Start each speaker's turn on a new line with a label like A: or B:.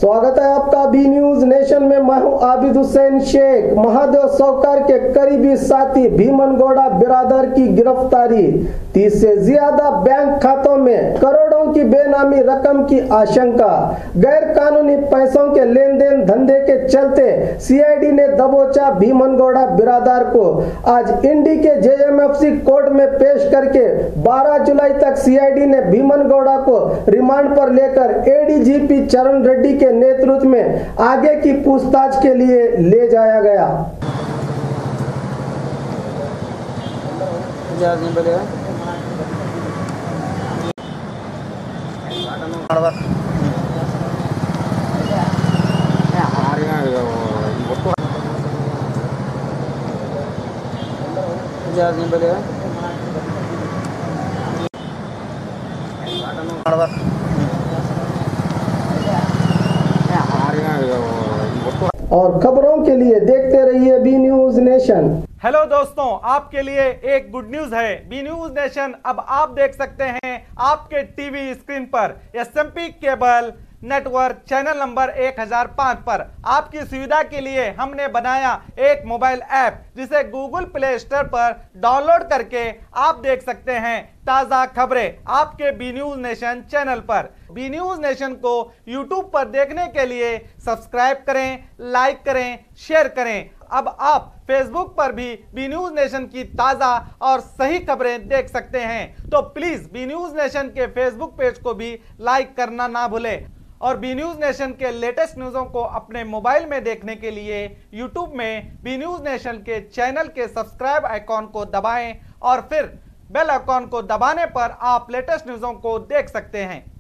A: स्वागत है आपका बी न्यूज नेशन में। मैं हूं आबिद हुसैन शेख। महादेव सौकर के करीबी साथी भीमन गौड़ा बिरादर की गिरफ्तारी। 30 से ज्यादा बैंक खातों में करोड़ों की बेनामी रकम की आशंका। गैर कानूनी पैसों के लेन देन धंधे के चलते सीआईडी ने दबोचा भीमन गौड़ा बिरादर को। आज इंडी के जेएमएफसी कोर्ट में पेश करके 12 जुलाई तक सीआईडी ने भीमन गौड़ा को रिमांड पर लेकर एडीजीपी चरण रेड्डी के नेतृत्व में आगे की पूछताछ के लिए ले जाया गया। और खबरों के लिए देखते रहिए बी न्यूज नेशन।
B: हेलो दोस्तों, आपके लिए एक गुड न्यूज है। बी न्यूज नेशन अब आप देख सकते हैं आपके टीवी स्क्रीन पर SMP cable network channel number 1005 पर। आपकी सुविधा के लिए हमने बनाया एक मोबाइल ऐप जिसे गूगल प्ले स्टोर पर डाउनलोड करके आप देख सकते हैं ताज़ा खबरें आपके बी न्यूज नेशन चैनल पर। बी न्यूज नेशन को यूट्यूब पर देखने के लिए सब्सक्राइब करें, लाइक करें, शेयर करें। अब आप फेसबुक पर भी बी न्यूज नेशन की ताज़ा और सही खबरें देख सकते हैं। तो प्लीज़ बी न्यूज नेशन के फेसबुक पेज को भी लाइक करना ना भूलें। और बी न्यूज नेशन के लेटेस्ट न्यूज़ों को अपने मोबाइल में देखने के लिए यूट्यूब में बी न्यूज नेशन के चैनल के सब्सक्राइब आइकॉन को दबाएं और फिर बेल आइकॉन को दबाने पर आप लेटेस्ट न्यूज़ों को देख सकते हैं।